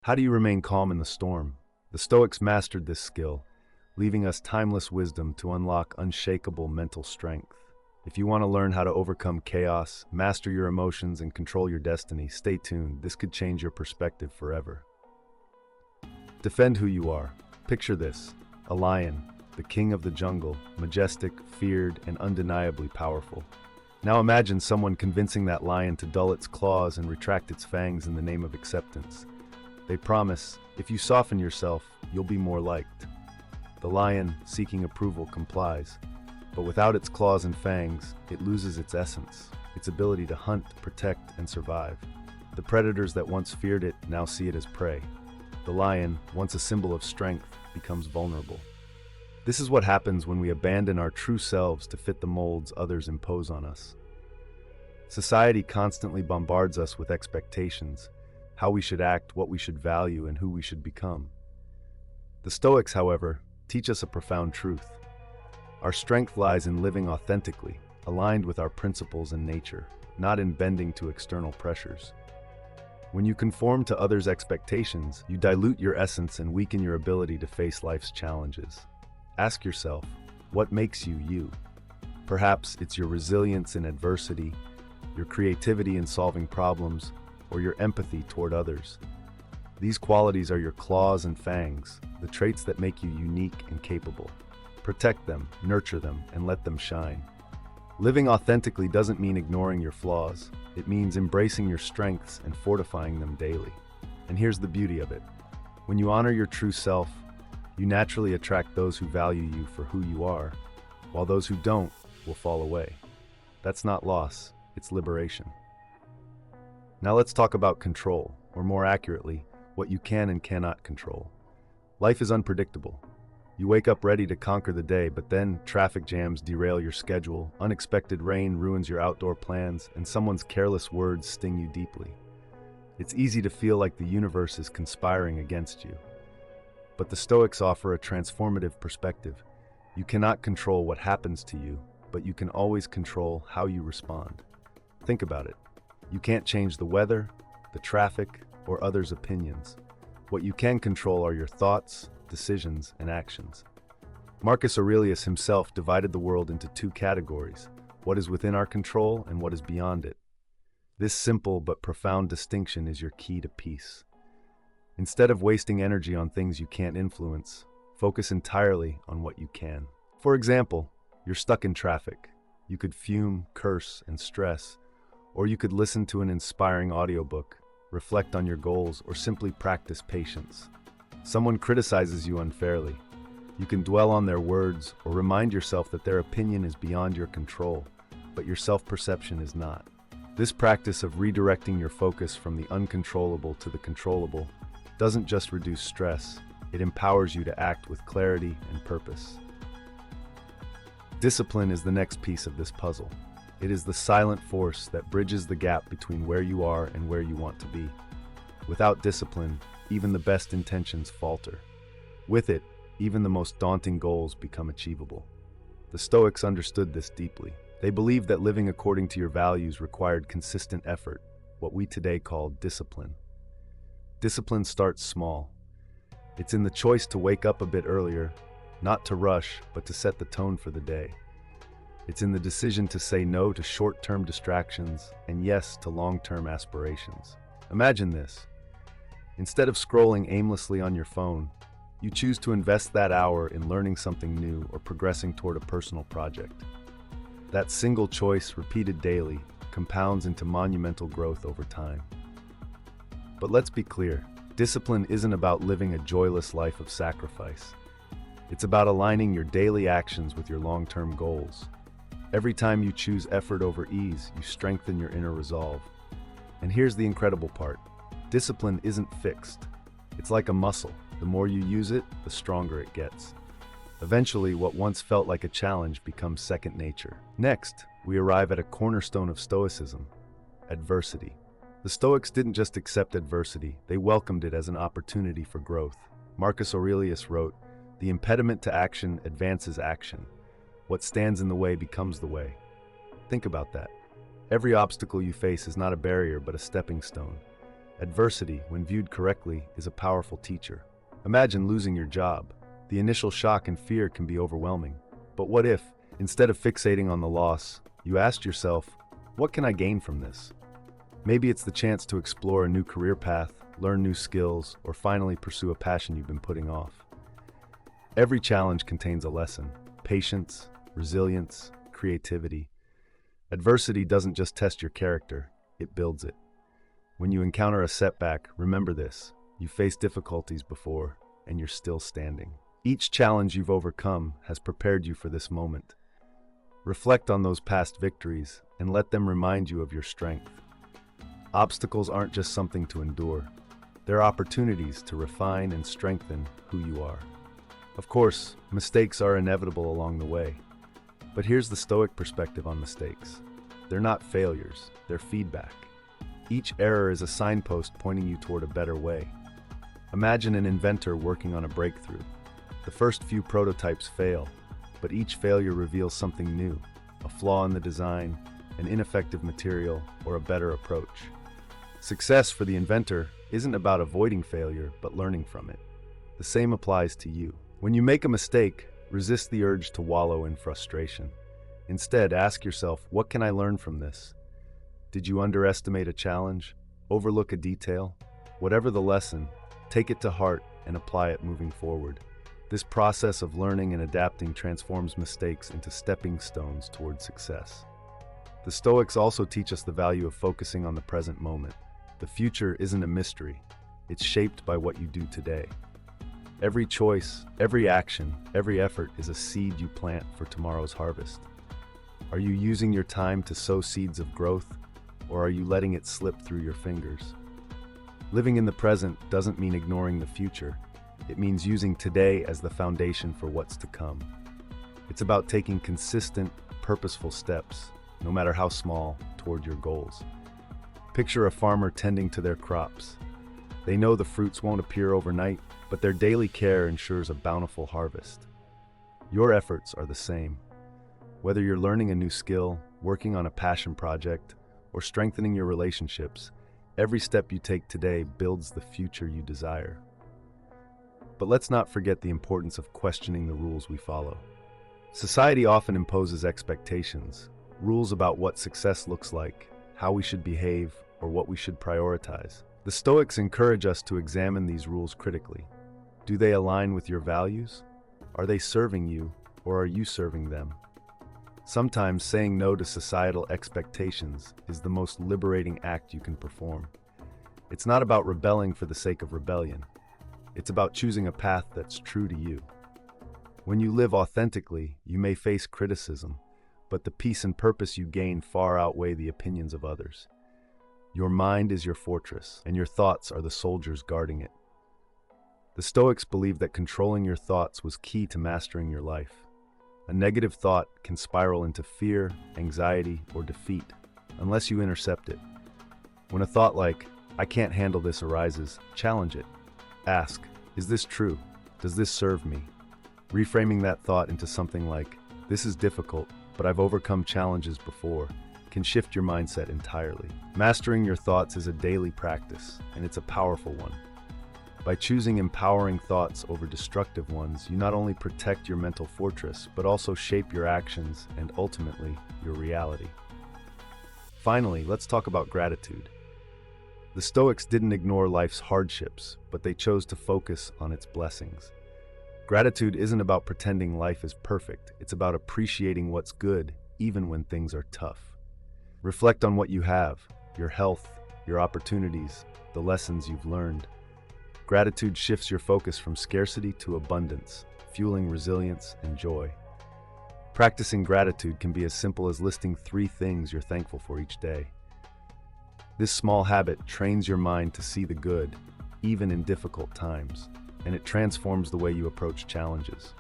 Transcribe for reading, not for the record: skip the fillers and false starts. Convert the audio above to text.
How do you remain calm in the storm? The Stoics mastered this skill, leaving us timeless wisdom to unlock unshakable mental strength. If you want to learn how to overcome chaos, master your emotions, and control your destiny, stay tuned. This could change your perspective forever. Defend who you are. Picture this: a lion, the king of the jungle, majestic, feared, and undeniably powerful. Now imagine someone convincing that lion to dull its claws and retract its fangs in the name of acceptance. They promise, if you soften yourself, you'll be more liked. The lion, seeking approval, complies. But without its claws and fangs, it loses its essence, its ability to hunt, protect, and survive. The predators that once feared it now see it as prey. The lion, once a symbol of strength, becomes vulnerable. This is what happens when we abandon our true selves to fit the molds others impose on us. Society constantly bombards us with expectations, how we should act, what we should value, and who we should become. The Stoics, however, teach us a profound truth. Our strength lies in living authentically, aligned with our principles and nature, not in bending to external pressures. When you conform to others' expectations, you dilute your essence and weaken your ability to face life's challenges. Ask yourself, what makes you you? Perhaps it's your resilience in adversity, your creativity in solving problems, or your empathy toward others. These qualities are your claws and fangs, the traits that make you unique and capable. Protect them, nurture them, and let them shine. Living authentically doesn't mean ignoring your flaws. It means embracing your strengths and fortifying them daily. And here's the beauty of it. When you honor your true self, you naturally attract those who value you for who you are, while those who don't will fall away. That's not loss, it's liberation. Now let's talk about control, or more accurately, what you can and cannot control. Life is unpredictable. You wake up ready to conquer the day, but then traffic jams derail your schedule, unexpected rain ruins your outdoor plans, and someone's careless words sting you deeply. It's easy to feel like the universe is conspiring against you. But the Stoics offer a transformative perspective. You cannot control what happens to you, but you can always control how you respond. Think about it. You can't change the weather, the traffic, or others' opinions. What you can control are your thoughts, decisions, and actions. Marcus Aurelius himself divided the world into two categories: what is within our control and what is beyond it. This simple but profound distinction is your key to peace. Instead of wasting energy on things you can't influence, focus entirely on what you can. For example, you're stuck in traffic. You could fume, curse, and stress, or you could listen to an inspiring audiobook, reflect on your goals, or simply practice patience. Someone criticizes you unfairly. You can dwell on their words or remind yourself that their opinion is beyond your control, but your self-perception is not. This practice of redirecting your focus from the uncontrollable to the controllable doesn't just reduce stress, it empowers you to act with clarity and purpose. Discipline is the next piece of this puzzle. It is the silent force that bridges the gap between where you are and where you want to be. Without discipline, even the best intentions falter. With it, even the most daunting goals become achievable. The Stoics understood this deeply. They believed that living according to your values required consistent effort, what we today call discipline. Discipline starts small. It's in the choice to wake up a bit earlier, not to rush, but to set the tone for the day. It's in the decision to say no to short-term distractions and yes to long-term aspirations. Imagine this. Instead of scrolling aimlessly on your phone, you choose to invest that hour in learning something new or progressing toward a personal project. That single choice, repeated daily, compounds into monumental growth over time. But let's be clear, discipline isn't about living a joyless life of sacrifice. It's about aligning your daily actions with your long-term goals. Every time you choose effort over ease, you strengthen your inner resolve. And here's the incredible part. Discipline isn't fixed. It's like a muscle. The more you use it, the stronger it gets. Eventually, what once felt like a challenge becomes second nature. Next, we arrive at a cornerstone of Stoicism: adversity. The Stoics didn't just accept adversity, they welcomed it as an opportunity for growth. Marcus Aurelius wrote, "The impediment to action advances action. What stands in the way becomes the way." Think about that. Every obstacle you face is not a barrier but a stepping stone. Adversity, when viewed correctly, is a powerful teacher. Imagine losing your job. The initial shock and fear can be overwhelming. But what if, instead of fixating on the loss, you asked yourself, what can I gain from this? Maybe it's the chance to explore a new career path, learn new skills, or finally pursue a passion you've been putting off. Every challenge contains a lesson: patience, resilience, creativity. Adversity doesn't just test your character, it builds it. When you encounter a setback, remember this: you faced difficulties before, and you're still standing. Each challenge you've overcome has prepared you for this moment. Reflect on those past victories and let them remind you of your strength. Obstacles aren't just something to endure. They're opportunities to refine and strengthen who you are. Of course, mistakes are inevitable along the way. But here's the Stoic perspective on mistakes. They're not failures, they're feedback. Each error is a signpost pointing you toward a better way. Imagine an inventor working on a breakthrough. The first few prototypes fail, but each failure reveals something new: a flaw in the design, an ineffective material, or a better approach. Success for the inventor isn't about avoiding failure, but learning from it. The same applies to you. When you make a mistake, resist the urge to wallow in frustration. Instead, ask yourself, what can I learn from this? Did you underestimate a challenge? Overlook a detail? Whatever the lesson, take it to heart and apply it moving forward. This process of learning and adapting transforms mistakes into stepping stones toward success. The Stoics also teach us the value of focusing on the present moment. The future isn't a mystery. It's shaped by what you do today. Every choice, every action, every effort is a seed you plant for tomorrow's harvest. Are you using your time to sow seeds of growth, or are you letting it slip through your fingers? Living in the present doesn't mean ignoring the future. It means using today as the foundation for what's to come. It's about taking consistent, purposeful steps, no matter how small, toward your goals. Picture a farmer tending to their crops. They know the fruits won't appear overnight, but their daily care ensures a bountiful harvest. Your efforts are the same. Whether you're learning a new skill, working on a passion project, or strengthening your relationships, every step you take today builds the future you desire. But let's not forget the importance of questioning the rules we follow. Society often imposes expectations, rules about what success looks like, how we should behave, or what we should prioritize. The Stoics encourage us to examine these rules critically. Do they align with your values? Are they serving you, or are you serving them? Sometimes saying no to societal expectations is the most liberating act you can perform. It's not about rebelling for the sake of rebellion. It's about choosing a path that's true to you. When you live authentically, you may face criticism, but the peace and purpose you gain far outweigh the opinions of others. Your mind is your fortress, and your thoughts are the soldiers guarding it. The Stoics believed that controlling your thoughts was key to mastering your life. A negative thought can spiral into fear, anxiety, or defeat, unless you intercept it. When a thought like, "I can't handle this" arises, challenge it. Ask, "Is this true? Does this serve me?" Reframing that thought into something like, "This is difficult, but I've overcome challenges before," can shift your mindset entirely. Mastering your thoughts is a daily practice, and it's a powerful one. By choosing empowering thoughts over destructive ones, you not only protect your mental fortress, but also shape your actions and ultimately your reality. Finally, let's talk about gratitude. The Stoics didn't ignore life's hardships, but they chose to focus on its blessings. Gratitude isn't about pretending life is perfect. It's about appreciating what's good, even when things are tough. Reflect on what you have: your health, your opportunities, the lessons you've learned. Gratitude shifts your focus from scarcity to abundance, fueling resilience and joy. Practicing gratitude can be as simple as listing 3 things you're thankful for each day. This small habit trains your mind to see the good, even in difficult times, and it transforms the way you approach challenges.